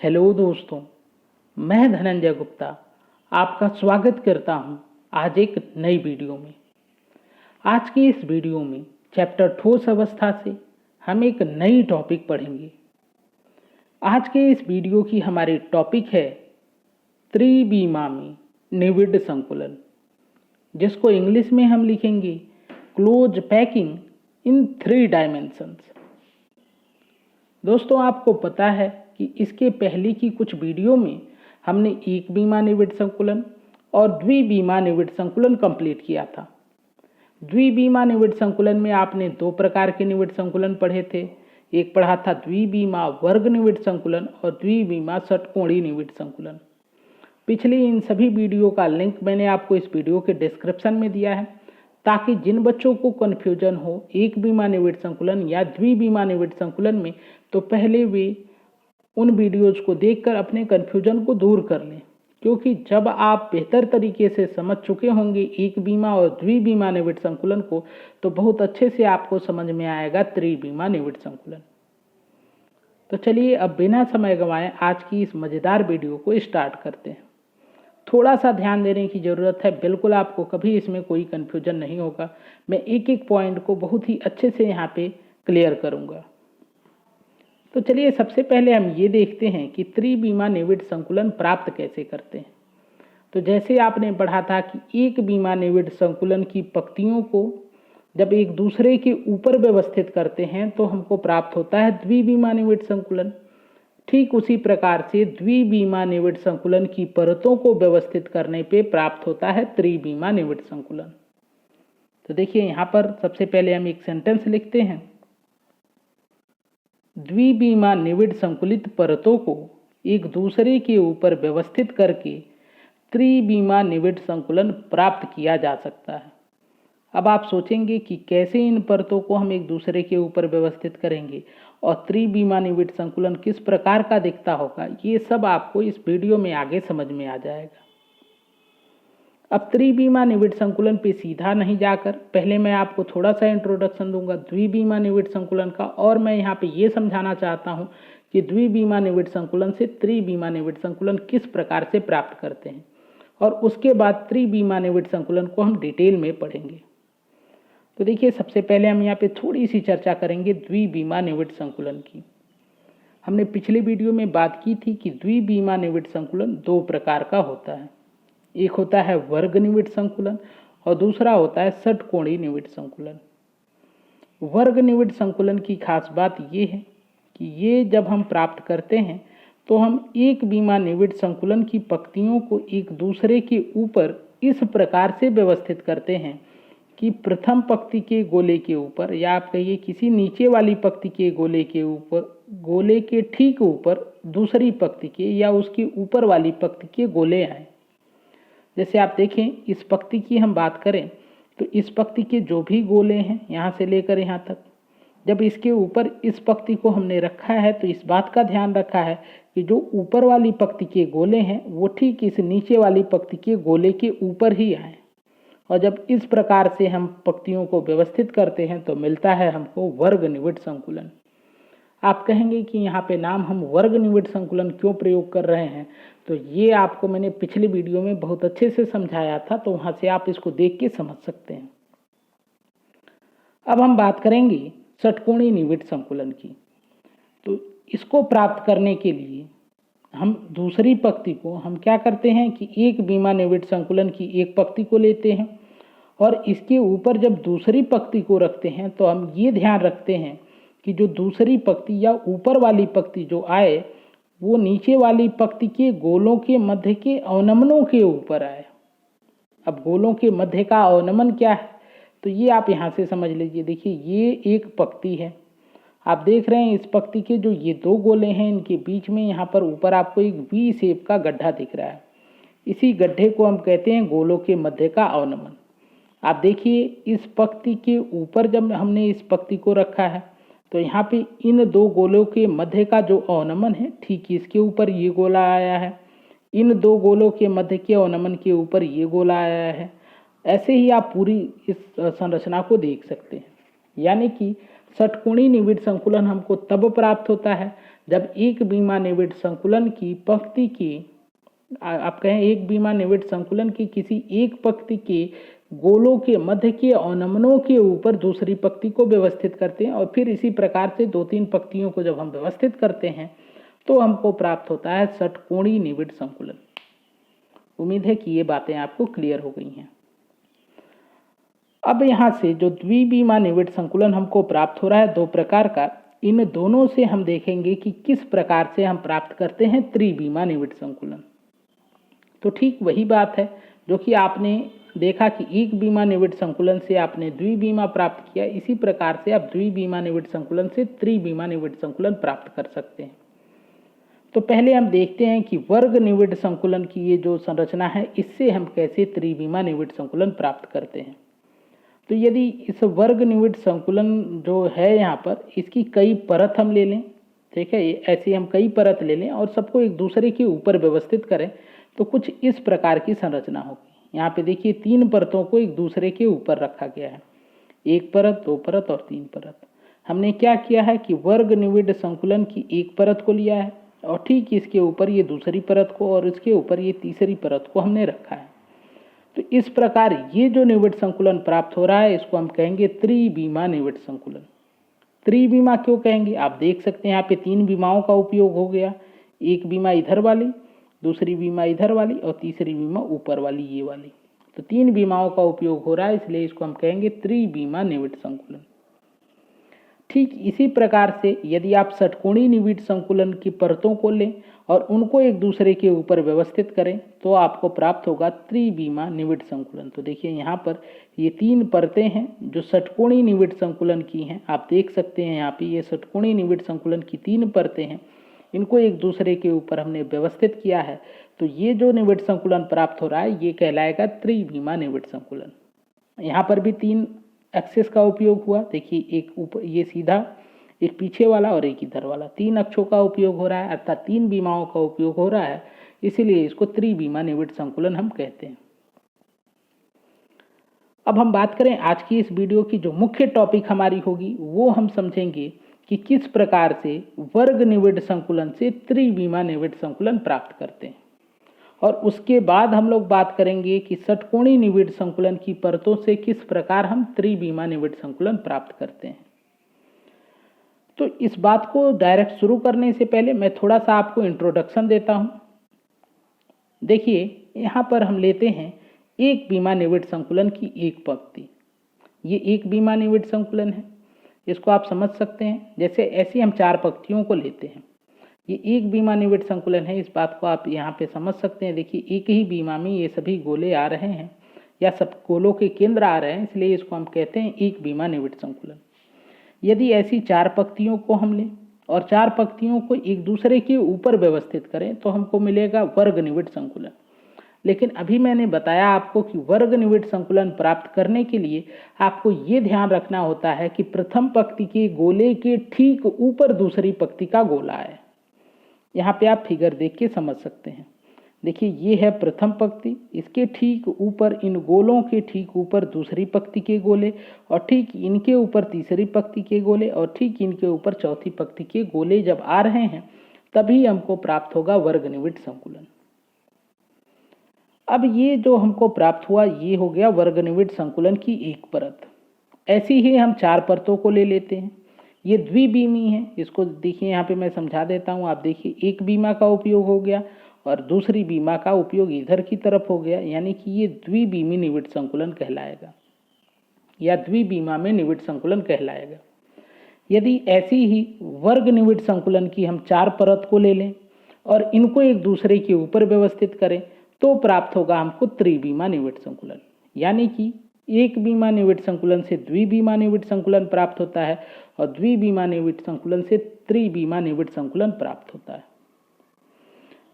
Hello दोस्तों, मैं धनंजय गुप्ता आपका स्वागत करता हूं आज एक नई वीडियो में। आज की इस वीडियो में चैप्टर ठोस अवस्था से हम एक नई टॉपिक पढ़ेंगे। आज के इस वीडियो की हमारी टॉपिक है त्रिविमामी निविड संकुलन, जिसको इंग्लिश में हम लिखेंगे क्लोज पैकिंग इन 3 डायमेंशंस। दोस्तों, आपको पता है कि इसके पहले की कुछ वीडियो में हमने एक विमा निविड संकुलन और द्विविमा निविड संकुलन कंप्लीट किया था। द्विविमा निविड संकुलन में आपने 2 प्रकार के निविड संकुलन पढ़े थे। एक पढ़ा था द्विविमा वर्ग निविड संकुलन और द्विविमा षटकोणीय निविड संकुलन। पिछली इन सभी वीडियो का लिंक मैंने आपको इस वीडियो के डिस्क्रिप्शन में दिया है, ताकि जिन बच्चों को कन्फ्यूजन हो एक विमा निविड संकुलन या द्विविमा निविड संकुलन में, तो पहले वे उन वीडियोज को देखकर अपने कन्फ्यूजन को दूर कर लें। क्योंकि जब आप बेहतर तरीके से समझ चुके होंगे एक विमा और द्विविमा निविड संकुलन को, तो बहुत अच्छे से आपको समझ में आएगा त्रिविमा निविड संकुलन। तो चलिए अब बिना समय गंवाए आज की इस मज़ेदार वीडियो को स्टार्ट करते हैं। थोड़ा सा ध्यान देने की ज़रूरत है, बिल्कुल आपको कभी इसमें कोई कन्फ्यूजन नहीं होगा। मैं एक एक पॉइंट को बहुत ही अच्छे से यहाँ पे क्लियर करूँगा। तो चलिए सबसे पहले हम ये देखते हैं कि त्रिविमा निविड संकुलन प्राप्त कैसे करते हैं। तो जैसे आपने पढ़ा था कि एक विमा निविड संकुलन की पंक्तियों को जब एक दूसरे के ऊपर व्यवस्थित करते हैं तो हमको प्राप्त होता है द्विविमा निविड संकुलन। ठीक उसी प्रकार से द्विविमा निविड संकुलन की परतों को व्यवस्थित करने पे प्राप्त होता है त्रिविमा निविड संकुलन। तो देखिए यहाँ पर सबसे पहले हम एक सेंटेंस लिखते हैं। द्विविमा निविड संकुलित परतों को एक दूसरे के ऊपर व्यवस्थित करके त्रिविमा निविड संकुलन प्राप्त किया जा सकता है। अब आप सोचेंगे कि कैसे इन परतों को हम एक दूसरे के ऊपर व्यवस्थित करेंगे और त्रिविमा निविड संकुलन किस प्रकार का दिखता होगा, ये सब आपको इस वीडियो में आगे समझ में आ जाएगा। अब त्रिविमा निविड संकुलन पे सीधा नहीं जाकर पहले मैं आपको थोड़ा सा इंट्रोडक्शन दूंगा द्विविमा निविड संकुलन का, और मैं यहाँ पे ये समझाना चाहता हूँ कि द्विविमा निविड संकुलन से त्रिविमा निविड संकुलन किस प्रकार से प्राप्त करते हैं, और उसके बाद त्रिविमा निविड संकुलन को हम डिटेल में पढ़ेंगे। तो देखिए सबसे पहले हम यहाँ पे थोड़ी सी चर्चा करेंगे द्विविमा निविड संकुलन की। हमने पिछले वीडियो में बात की थी कि द्विविमा निविड संकुलन 2 प्रकार का होता है। एक होता है वर्ग निविड संकुलन और दूसरा होता है षटकोणीय निविड संकुलन। वर्ग निविड संकुलन की खास बात ये है कि ये जब हम प्राप्त करते हैं तो हम एक विमा निविड संकुलन की पंक्तियों को एक दूसरे के ऊपर इस प्रकार से व्यवस्थित करते हैं कि प्रथम पंक्ति के गोले के ऊपर, या आप कहिए किसी नीचे वाली पंक्ति के गोले के ऊपर, गोले के ठीक ऊपर दूसरी पंक्ति के या उसके ऊपर वाली पंक्ति के गोले आए। जैसे आप देखें इस पंक्ति की हम बात करें तो इस पंक्ति के जो भी गोले हैं यहाँ से लेकर यहाँ तक, जब इसके ऊपर इस पंक्ति को हमने रखा है तो इस बात का ध्यान रखा है कि जो ऊपर वाली पंक्ति के गोले हैं वो ठीक इस नीचे वाली पंक्ति के गोले के ऊपर ही आए। और जब इस प्रकार से हम पंक्तियों को व्यवस्थित करते हैं तो मिलता है हमको वर्ग निविड संकुलन। आप कहेंगे कि यहाँ पे नाम हम वर्ग निविड संकुलन क्यों प्रयोग कर रहे हैं, तो ये आपको मैंने पिछले वीडियो में बहुत अच्छे से समझाया था, तो वहाँ से आप इसको देख के समझ सकते हैं। अब हम बात करेंगे षटकोणीय निविड संकुलन की। तो इसको प्राप्त करने के लिए हम दूसरी पंक्ति को हम क्या करते हैं कि एक विमा निविड संकुलन की एक पंक्ति को लेते हैं और इसके ऊपर जब दूसरी पंक्ति को रखते हैं तो हम ये ध्यान रखते हैं कि जो दूसरी पंक्ति या ऊपर वाली पंक्ति जो आए वो नीचे वाली पंक्ति के गोलों के मध्य के अवनमनों के ऊपर आए। अब गोलों के मध्य का अवनमन क्या है, तो ये आप यहाँ से समझ लीजिए। देखिए ये एक पंक्ति है, आप देख रहे हैं इस पंक्ति के जो ये 2 गोले हैं इनके बीच में यहाँ पर ऊपर आपको एक वी शेप का गड्ढा दिख रहा है। इसी गड्ढे को हम कहते हैं गोलों के मध्य का अवनमन। आप देखिए इस पंक्ति के ऊपर जब हमने इस पंक्ति को रखा है तो यहाँ पे इन 2 गोलों के मध्य का जो अवनमन है ठीक इसके ऊपर ये गोला आया है, इन 2 गोलों के मध्य के अवनमन के ऊपर ये गोला आया है। ऐसे ही आप पूरी इस संरचना को देख सकते हैं। यानी कि षटकोणीय निविड संकुलन हमको तब प्राप्त होता है जब एक बीमा निविड संकुलन की पंक्ति की आप कहें एक बीमा निविड संकुलन की किसी एक पंक्ति के गोलों के मध्य के अवनमनों के ऊपर दूसरी पंक्ति को व्यवस्थित करते हैं और फिर इसी प्रकार से 2-3 पंक्तियों को जब हम व्यवस्थित करते हैं तो हमको प्राप्त होता है षटकोणीय निविड संकुलन। उम्मीद है कि ये बातें आपको क्लियर हो गई हैं। अब यहाँ से जो द्विबीमा निविड संकुलन हमको प्राप्त हो रहा है 2 प्रकार का, इन दोनों से हम देखेंगे कि किस प्रकार से हम प्राप्त करते हैं त्रिबीमा निविड संकुलन। तो ठीक वही बात है जो कि आपने देखा कि एक बीमा निविड संकुलन से आपने द्विबीमा प्राप्त किया, इसी प्रकार से आप द्विबीमा निविड संकुलन से त्रिबीमा निविड संकुलन प्राप्त कर सकते हैं। तो पहले हम देखते हैं कि वर्ग निविड संकुलन की ये जो संरचना है इससे हम कैसे त्रिबीमा निविड संकुलन प्राप्त करते हैं। तो यदि इस वर्ग निविड संकुलन जो है यहाँ पर, इसकी कई परत हम ले लें, ठीक है, ऐसे हम कई परत ले लें और सबको एक दूसरे के ऊपर व्यवस्थित करें तो कुछ इस प्रकार की संरचना होगी। यहाँ पे देखिए 3 परतों को एक दूसरे के ऊपर रखा गया है, 1 परत, 2 परत और 3 परत। हमने क्या किया है कि वर्ग निविड संकुलन की एक परत को लिया है और ठीक इसके ऊपर ये दूसरी परत को और इसके ऊपर ये तीसरी परत को हमने रखा है। तो इस प्रकार ये जो निविड संकुलन प्राप्त हो रहा है इसको हम कहेंगे त्रिबीमा निविड संकुलन। त्रिबीमा क्यों कहेंगे, आप देख सकते हैं यहाँ पे 3 बीमाओं का उपयोग हो गया, एक बीमा इधर वाली, दूसरी बीमा इधर वाली और तीसरी बीमा ऊपर वाली ये वाली। तो 3 बीमाओं का उपयोग हो रहा है, इसलिए इसको हम कहेंगे त्रिबीमा निविड संकुलन। ठीक इसी प्रकार से यदि आप षटकोणीय निविड संकुलन की परतों को लें और उनको एक दूसरे के ऊपर व्यवस्थित करें तो आपको प्राप्त होगा त्रिबीमा निविड संकुलन। तो देखिए यहाँ पर ये 3 परतें हैं जो षटकोणीय निविड संकुलन की हैं। आप देख सकते हैं यहाँ पे ये षटकोणीय निविड संकुलन की 3 परतें हैं, इनको एक दूसरे के ऊपर हमने व्यवस्थित किया है। तो ये जो निविड संकुलन प्राप्त हो रहा है ये कहलाएगा त्रिबीमा निविड संकुलन। यहाँ पर भी 3 एक्सिस का उपयोग हुआ, देखिए एक ऊपर ये सीधा, एक पीछे वाला और एक इधर वाला, 3 अक्षों का उपयोग हो रहा है, अर्थात 3 बीमाओं का उपयोग हो रहा है, इसीलिए इसको त्रिबीमा निविड संकुलन हम कहते हैं। अब हम बात करें आज की इस वीडियो की जो मुख्य टॉपिक हमारी होगी वो हम समझेंगे कि किस प्रकार से वर्ग निविड संकुलन से त्रिबीमा निविड संकुलन प्राप्त करते हैं और उसके बाद हम लोग बात करेंगे कि षटकोणीय निविड संकुलन की परतों से किस प्रकार हम त्रिबीमा निविड संकुलन प्राप्त करते हैं। तो इस बात को डायरेक्ट शुरू करने से पहले मैं थोड़ा सा आपको इंट्रोडक्शन देता हूं। देखिए यहाँ पर हम लेते हैं एक बीमा निविड संकुलन की एक पंक्ति, ये एक बीमा निविड संकुलन है, इसको आप समझ सकते हैं। जैसे ऐसी हम 4 पंक्तियों को लेते हैं, ये एक बीमा निविड संकुलन है, इस बात को आप यहाँ पे समझ सकते हैं। देखिए एक ही बीमा में ये सभी गोले आ रहे हैं या सब गोलों के केंद्र आ रहे हैं, इसलिए इसको हम कहते हैं एक बीमा निविड संकुलन। यदि ऐसी 4 पंक्तियों को हम लें और 4 पंक्तियों को एक दूसरे के ऊपर व्यवस्थित करें तो हमको मिलेगा वर्ग निविड संकुलन। लेकिन अभी मैंने बताया आपको कि वर्ग निविड संकुलन प्राप्त करने के लिए आपको ये ध्यान रखना होता है कि प्रथम पंक्ति के गोले के ठीक ऊपर दूसरी पंक्ति का गोला है। यहाँ पे आप फिगर देख के समझ सकते हैं। देखिए ये है प्रथम पंक्ति, इसके ठीक ऊपर इन गोलों के ठीक ऊपर दूसरी पंक्ति के गोले और ठीक इनके ऊपर तीसरी पंक्ति के गोले और ठीक इनके ऊपर चौथी पंक्ति के गोले जब आ रहे हैं तभी हमको प्राप्त होगा वर्ग निविड संकुलन। अब ये जो हमको प्राप्त हुआ ये हो गया वर्ग निविड संकुलन की एक परत। ऐसी ही हम 4 परतों को ले लेते हैं, ये द्विबीमी है, इसको देखिए यहाँ पे मैं समझा देता हूँ। आप देखिए एक बीमा का उपयोग हो गया और दूसरी बीमा का उपयोग इधर की तरफ हो गया, यानी कि ये द्विबीमी निविड संकुलन कहलाएगा या द्विबीमा में निविड संकुलन कहलाएगा। यदि ऐसी ही वर्ग निविड संकुलन की हम 4 परत को ले लें और इनको एक दूसरे के ऊपर व्यवस्थित करें तो प्राप्त होगा हमको त्रिबीमा निविड संकुलन। यानी कि एक बीमा निविड संकुलन से द्विबीमा निविड संकुलन प्राप्त होता है और द्विबीमा निविड संकुलन से त्रिबीमा निविड संकुलन प्राप्त होता है।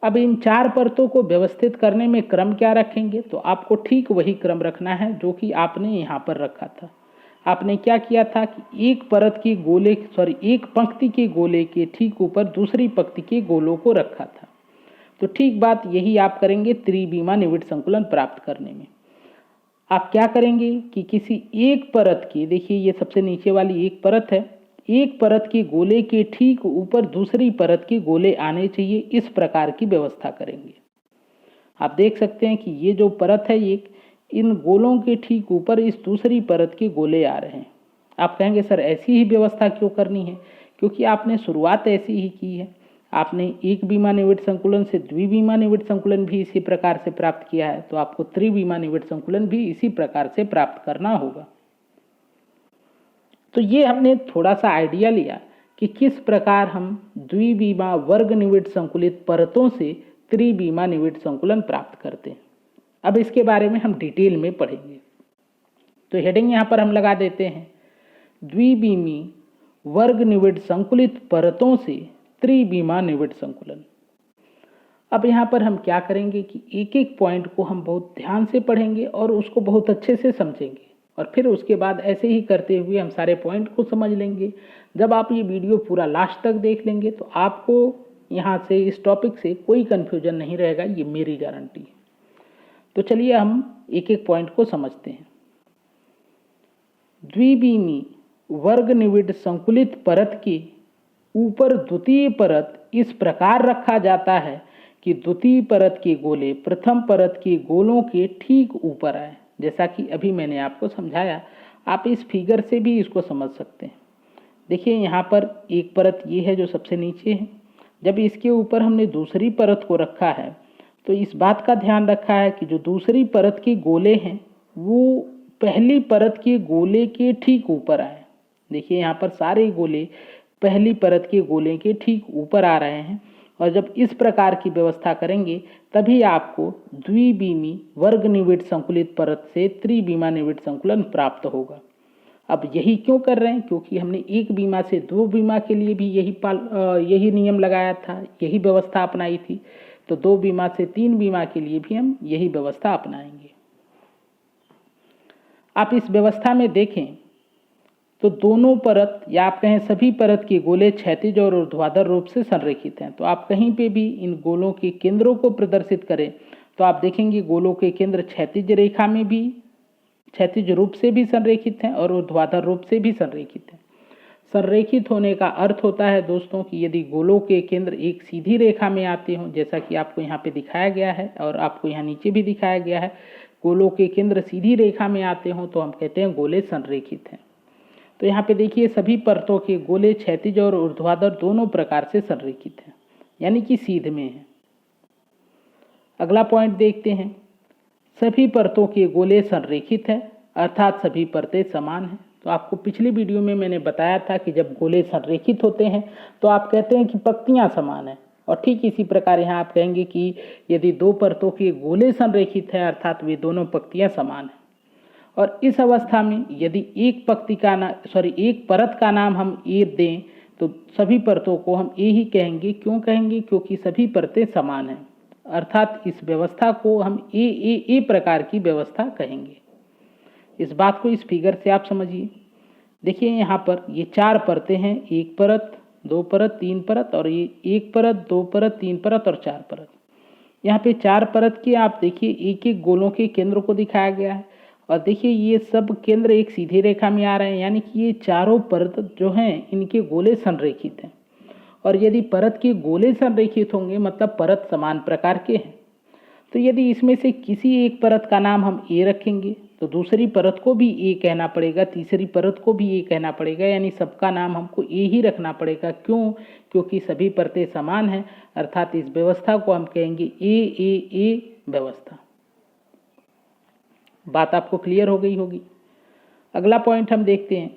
अब इन 4 परतों को व्यवस्थित करने में क्रम क्या रखेंगे, तो आपको ठीक वही क्रम रखना है जो कि आपने यहाँ पर रखा था। आपने क्या किया था कि एक परत के गोले एक पंक्ति के गोले के ठीक ऊपर दूसरी पंक्ति के गोलों को रखा था। तो ठीक बात यही आप करेंगे त्रिबीमा निविड संकुलन प्राप्त करने में। आप क्या करेंगे कि किसी एक परत की, देखिए ये सबसे नीचे वाली एक परत है, एक परत के गोले के ठीक ऊपर दूसरी परत के गोले आने चाहिए, इस प्रकार की व्यवस्था करेंगे। आप देख सकते हैं कि ये जो परत है ये इन गोलों के ठीक ऊपर इस दूसरी परत के गोले आ रहे हैं। आप कहेंगे सर ऐसी ही व्यवस्था क्यों करनी है? क्योंकि आपने शुरुआत ऐसी ही की है। आपने एक विमा निविड संकुलन से द्विविमा निविड संकुलन भी इसी प्रकार से प्राप्त किया है, तो आपको त्रिविमा निविड संकुलन भी इसी प्रकार से प्राप्त करना होगा। तो ये हमने थोड़ा सा आइडिया लिया कि किस प्रकार हम द्विविमा वर्ग निविड संकुलित परतों से त्रिविमा निविड संकुलन प्राप्त करते हैं। अब इसके बारे में हम डिटेल में पढ़ेंगे। तो हेडिंग यहाँ पर हम लगा देते हैं, द्विविमी वर्ग निविड संकुलित परतों से त्रिविमा निविड संकुलन। अब यहाँ पर हम क्या करेंगे कि एक एक पॉइंट को हम बहुत ध्यान से पढ़ेंगे और उसको बहुत अच्छे से समझेंगे, और फिर उसके बाद ऐसे ही करते हुए हम सारे पॉइंट को समझ लेंगे। जब आप ये वीडियो पूरा लास्ट तक देख लेंगे तो आपको यहाँ से इस टॉपिक से कोई कन्फ्यूजन नहीं रहेगा, ये मेरी गारंटी है। तो चलिए हम एक एक पॉइंट को समझते हैं। द्विविमी वर्ग निविड संकुलित परत के ऊपर द्वितीय परत इस प्रकार रखा जाता है कि द्वितीय परत के गोले प्रथम परत के गोलों के ठीक ऊपर आए। जैसा कि अभी मैंने आपको समझाया, आप इस फिगर से भी इसको समझ सकते हैं। देखिए यहाँ पर एक परत ये है जो सबसे नीचे है। जब इसके ऊपर हमने दूसरी परत को रखा है तो इस बात का ध्यान रखा है कि जो दूसरी परत के गोले हैं वो पहली परत के गोले के ठीक ऊपर आए। देखिए यहाँ पर सारे गोले पहली परत के गोले के ठीक ऊपर आ रहे हैं, और जब इस प्रकार की व्यवस्था करेंगे तभी आपको द्विविमी वर्ग निविड संकुलित परत से त्रिविमा निविड संकुलन प्राप्त होगा। अब यही क्यों कर रहे हैं? क्योंकि हमने एक बीमा से दो बीमा के लिए भी यही नियम लगाया था, यही व्यवस्था अपनाई थी। तो दो बीमा से तीन बीमा के लिए भी हम यही व्यवस्था अपनाएंगे। आप इस व्यवस्था में देखें तो दोनों परत या आप कहें सभी परत के गोले क्षैतिज और ऊर्ध्वाधर रूप से संरेखित हैं। तो आप कहीं पे भी इन गोलों के केंद्रों को प्रदर्शित करें तो आप देखेंगे गोलों के केंद्र क्षैतिज रेखा में भी, क्षैतिज रूप से भी संरेखित हैं और ऊर्ध्वाधर रूप से भी संरेखित हैं। संरेखित होने का अर्थ होता है दोस्तों कि यदि गोलों के केंद्र एक सीधी रेखा में आते हों, जैसा कि आपको यहाँ पे दिखाया गया है और आपको यहाँ नीचे भी दिखाया गया है, गोलों के केंद्र सीधी रेखा में आते हों तो हम कहते हैं गोले संरेखित हैं। तो यहाँ पे देखिए सभी परतों के गोले क्षैतिज और ऊर्ध्वाधर दोनों प्रकार से संरेखित हैं, यानी कि सीध में है। अगला पॉइंट देखते हैं, सभी परतों के गोले संरेखित हैं अर्थात सभी परतें समान हैं। तो आपको पिछली वीडियो में मैंने बताया था कि जब गोले संरेखित होते हैं तो आप कहते हैं कि पंक्तियां समान हैं, और ठीक इसी प्रकार यहाँ आप कहेंगे कि यदि दो परतों के गोले संरेखित हैं अर्थात वे दोनों पंक्तियां समान हैं। और इस अवस्था में यदि एक परत का नाम हम ए दें तो सभी परतों को हम ए ही कहेंगे। क्यों कहेंगे? क्योंकि सभी परतें समान हैं, अर्थात इस व्यवस्था को हम ए प्रकार की व्यवस्था कहेंगे। इस बात को इस फिगर से आप समझिए। देखिए यहाँ पर ये चार परतें हैं, एक परत, दो परत, तीन परत, और ये एक परत, दो परत, तीन परत और चार परत। यहाँ पे चार परत के आप देखिए एक एक गोलों के केंद्र को दिखाया गया है, और देखिए ये सब केंद्र एक सीधी रेखा में आ रहे हैं, यानी कि ये चारों परत जो हैं इनके गोले संरेखित हैं। और यदि परत के गोले संरेखित होंगे मतलब परत समान प्रकार के हैं। तो यदि इसमें से किसी एक परत का नाम हम ए रखेंगे तो दूसरी परत को भी ए कहना पड़ेगा, तीसरी परत को भी ए कहना पड़ेगा, यानी सबका नाम हमको ए ही रखना पड़ेगा। क्यों? क्योंकि सभी परतें समान हैं, अर्थात इस व्यवस्था को हम कहेंगे ए व्यवस्था। बात आपको क्लियर हो गई होगी। अगला पॉइंट हम देखते हैं,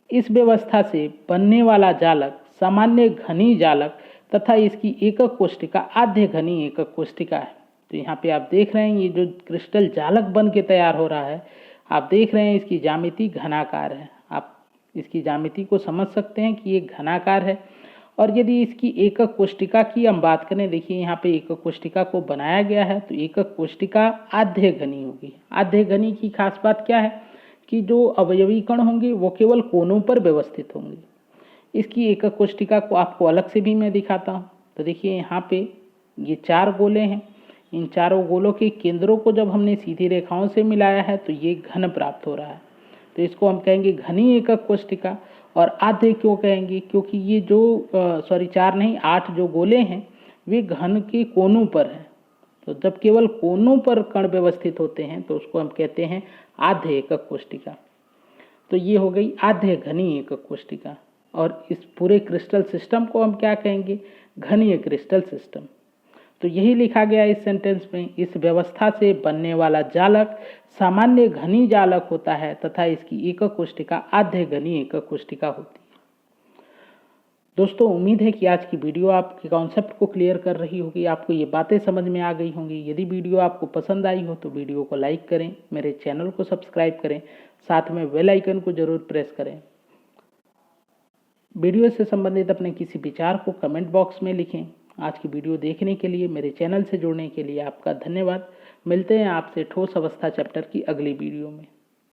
इस व्यवस्था से बनने वाला जालक सामान्य घनी जालक तथा इसकी एकक कोष्टिका आद्य घनी एकक कोष्टिका है। तो यहाँ पे आप देख रहे हैं ये जो क्रिस्टल जालक बन के तैयार हो रहा है, आप देख रहे हैं इसकी ज्यामिति घनाकार है। आप इसकी ज्यामिति को समझ सकते हैं कि ये घनाकार है। और यदि इसकी एकक कोष्टिका की हम बात करें, देखिए यहाँ पे एकक कोष्टिका को बनाया गया है, तो एकक कोष्टिका आद्य घनी होगी। आद्य घनी की खास बात क्या है कि जो अवयवी कण होंगे वो केवल कोनों पर व्यवस्थित होंगे। इसकी एकक कोष्टिका को आपको अलग से भी मैं दिखाता हूँ। तो देखिए यहाँ पे ये चार गोले हैं, इन चारों गोलों के केंद्रों को जब हमने सीधी रेखाओं से मिलाया है तो ये घन प्राप्त हो रहा है। तो इसको हम कहेंगे घनी एकक कोष्टिका। और आधे क्यों कहेंगे? क्योंकि ये जो 4 नहीं 8 जो गोले हैं वे घन के कोनों पर हैं। तो जब केवल कोनों पर कण व्यवस्थित होते हैं तो उसको हम कहते हैं आधे एकक कोष्टिका। तो ये हो गई आधे घनीय एकक कोष्टिका। और इस पूरे क्रिस्टल सिस्टम को हम क्या कहेंगे? घनीय क्रिस्टल सिस्टम। तो यही लिखा गया इस सेंटेंस में, इस व्यवस्था से बनने वाला जालक सामान्य घनी जालक होता है तथा इसकी एकक कोष्टिका आधे घनी एकक कोष्टिका होती है। दोस्तों, उम्मीद है कि आज की वीडियो आपके कॉन्सेप्ट को क्लियर कर रही होगी, आपको ये बातें समझ में आ गई होंगी। यदि वीडियो आपको पसंद आई हो तो वीडियो को लाइक करें, मेरे चैनल को सब्सक्राइब करें, साथ में बेल आइकन को जरूर प्रेस करें। वीडियो से संबंधित अपने किसी विचार को कमेंट बॉक्स में लिखें। आज की वीडियो देखने के लिए, मेरे चैनल से जुड़ने के लिए आपका धन्यवाद। मिलते हैं आपसे ठोस अवस्था चैप्टर की अगली वीडियो में।